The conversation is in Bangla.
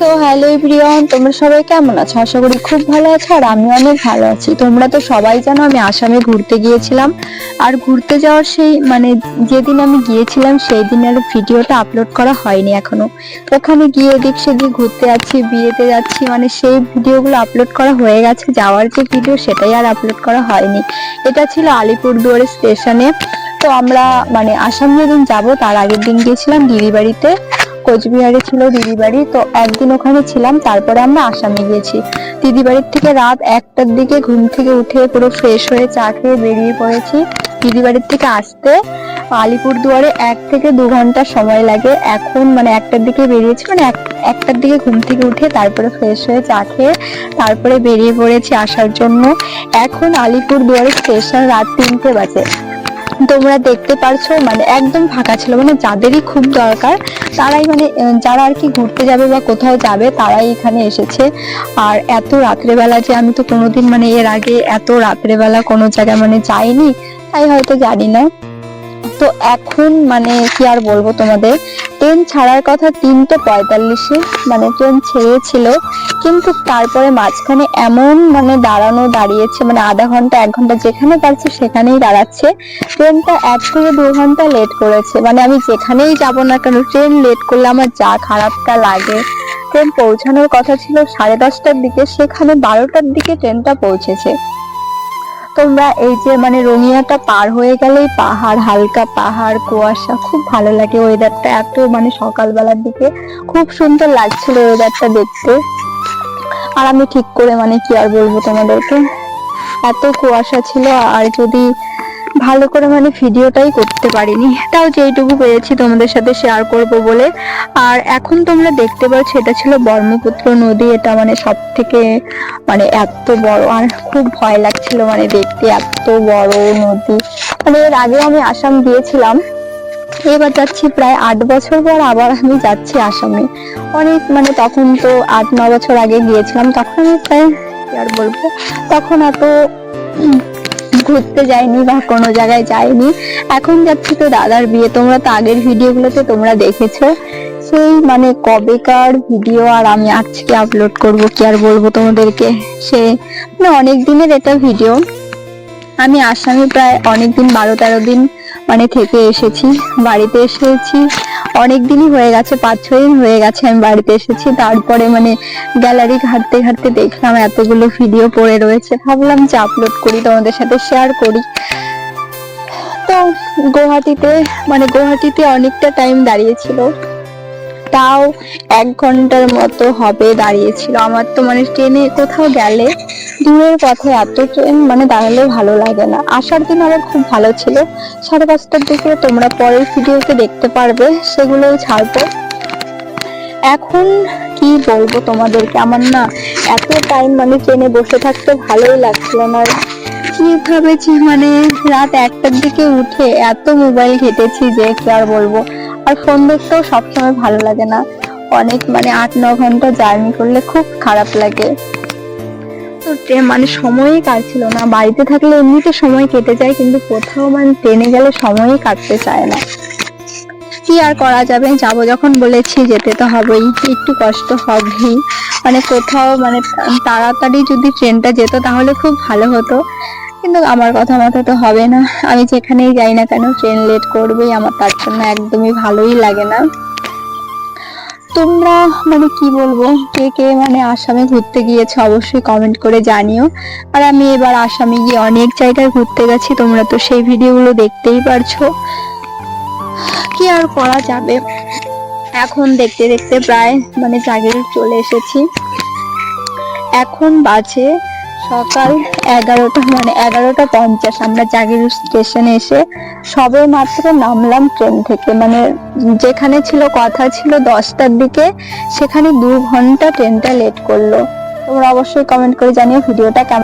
তো হ্যালো এভরিওয়ান, তোমরা সবাই কেমন আছো? আশা করি খুব ভালো আছো আর আমি অনেক ভালো আছি। তোমরা তো সবাই জানো আমি আসামে ঘুরতে গিয়েছিলাম। আর ঘুরতে যাওয়ার সেই যেদিন আমি গিয়েছিলাম সেই দিনের ভিডিওটা আপলোড করা হয়নি এখনো। ওখানে গিয়ে এদিক সেদিক ঘুরতে যাচ্ছি, বিয়েতে যাচ্ছি, সেই ভিডিওগুলো আপলোড করা হয়ে গেছে। যাওয়ার যে ভিডিও সেটাই আর আপলোড করা হয়নি। এটা ছিল আলিপুরদুয়ার স্টেশনে। তো আমরা আসাম যেদিন যাবো তার আগের দিন গিয়েছিলাম দিদি বাড়িতে। কোচবিহারে ছিল দিদি বাড়ি, তো একদিন ওখানে ছিলাম, তারপরে আমরা আসামে গিয়েছি। দিদি বাড়ির থেকে রাত 1টার দিকে ঘুম থেকে উঠে পুরো ফ্রেশ হয়ে চা খেয়ে বেরিয়ে পড়েছি। দিদি বাড়ির থেকে আসতে আলিপুরদুয়ারে 1 থেকে 2 ঘন্টা সময় লাগে। এখন 1টার দিকে বেরিয়েছি, 1টার দিকে ঘুম থেকে উঠে তারপরে ফ্রেশ হয়ে চা খেয়ে তারপরে বেরিয়ে পড়েছি আসার জন্য। এখন আলিপুরদুয়ারের স্টেশন রাত 3টে বাজে। তোমরা দেখতে পারছো একদম ফাঁকা ছিল। যাদেরই খুব দরকার তারাই যারা আর কি ঘুরতে যাবে বা কোথাও যাবে তারাই এখানে এসেছে। আর এত রাত্রেবেলা যে আমি তো কোনোদিন এর আগে এত রাত্রেবেলা কোনো জায়গায় যাইনি, তাই হয়তো জানি না। তো এখন কি আর বলবো তোমাদের, ট্রেন ছাড়ার কথা 3:45-এ ট্রেন ছেড়েছিল, কিন্তু তারপরে মাঝখানে এমন দাঁড়িয়েছে, আধা ঘন্টা 1 ঘন্টা যেখানে পারছে সেখানেই দাঁড়াচ্ছে। ট্রেনটা 1 থেকে 2 ঘন্টা লেট করেছে। আমি যেখানেই যাব না কেন ট্রেন লেট করলে আমার যা খারাপটা লাগে। ট্রেন পৌঁছানোর কথা ছিল 10:30টার দিকে, সেখানে 12টার দিকে ট্রেনটা পৌঁছেছে। তোমরা এই যে রঙিয়াটা পার হয়ে গেলেই পাহাড়, হালকা পাহাড়, কুয়াশা, খুব ভালো লাগে ওয়েদারটা। এত সকালবেলার দিকে খুব সুন্দর লাগছিল ওয়েদারটা দেখতে। আর আমি ঠিক করে কি আর বলবো তোমাদেরকে, এত কুয়াশা ছিল। আর যদি ভালো করে ভিডিওটাই করতে পারিনি, তাও যেইটুকু পেরেছি তোমাদের সাথে শেয়ার করব বলে। আর এখন তোমরা দেখতে পাচ্ছ এটা ছিল ব্রহ্মপুত্র নদী। এটা সব থেকে এত বড়, আর খুব ভয় লাগছিল দেখতে, এত বড় নদী। এর আগে আমি আসাম গিয়েছিলাম, এবার যাচ্ছি প্রায় 8 বছর পর আবার আমি যাচ্ছি আসামে। অনেক তখন তো 8-9 বছর আগে গিয়েছিলাম, তখন আমি প্রায় কি আর বলবো, তখন এত ঘুরতে যাইনি বা কোনো জায়গায় যাইনি। এখন যাচ্ছি তো দাদার বিয়ে। তোমরা তো আগের ভিডিওগুলোতে তোমরা দেখেছো সেই কবেকার ভিডিও, আর আমি আজকে আপলোড করব। কি আর বলবো তোমাদেরকে, সে অনেক দিনের এটা ভিডিও। আমি আসামে প্রায় অনেকদিন 12-13 দিন থেকে এসেছি। বাড়িতে এসেছি অনেক দিনই হয়ে গেছে, 5-6 দিন হয়ে গেছে আমি বাড়িতে এসেছি। তারপরে গ্যালারি ঘাটতে ঘাটতে দেখলাম এতগুলো ভিডিও পড়ে রয়েছে, ভাবলাম যে আপলোড করি, তোমাদের সাথে শেয়ার করি। তো গুয়াহাটিতে অনেকটা টাইম দাঁড়িয়েছিল, তাও 1 ঘন্টার মতো হবে দাঁড়িয়েছিল। আমার তো ট্রেনে কোথাও গেলে দূরের পথে এত ট্রেন দাঁড়ালে ভালো লাগে না। আসার দিন আবার খুব ভালো ছিল, 5:30টার দিকে। তোমরা পরের ভিডিওতে দেখতে পারবে, সেগুলোও ছাড়বো। এখন কি বলবো তোমাদেরকে, আমার না এত টাইম ট্রেনে বসে থাকতে ভালোই লাগছিল না। কিভাবে যে রাত 1টার দিকে উঠে এত মোবাইল ঘেটেছি যে কি আর বলবো। আর ফোন দেখতেও সবসময় ভালো লাগে না, অনেক 8-9 ঘন্টা জার্নি করলে খুব খারাপ লাগে। তো সময়ই কাটছিল না। বাড়িতে থাকলে এমনিতে সময় কেটে যায়, কিন্তু কোথাও ট্রেনে গেলে সময়ই কাটতে চায় না। কি আর করা যাবে, যাবো যখন বলেছি যেতে তো হবেই, একটু কষ্ট হবেই। কোথাও তাড়াতাড়ি যদি ট্রেনটা যেত তাহলে খুব ভালো হতো, কিন্তু আমার কথা মতো তো হবে না। আমি যেখানেই যাই না কেন ট্রেন লেট করবেই, আমার তার জন্য একদমই ভালোই লাগে না। তোমরা কি বলবো, কে কে আসামে ঘুরতে গিয়েছো অবশ্যই কমেন্ট করে জানিও। আর আমি এবার আসামে গিয়ে অনেক জায়গায় ঘুরতে গেছি, তোমরা তো সেই ভিডিওগুলো দেখতেই পারছো। কি আর করা যাবে, এখন দেখতে দেখতে প্রায় জাগিরোড চলে এসেছি। এখন বাজে সকাল 11টা 11:50। আমরা জাগিরোড স্টেশনে এসে সবে মাত্র নামলাম ট্রেন থেকে। যেখানে কথা ছিল 10টার দিকে, সেখানে 2 ঘন্টা ট্রেনটা লেট করলো। তোমরা অবশ্যই কমেন্ট করে জানিও ভিডিওটা কেমন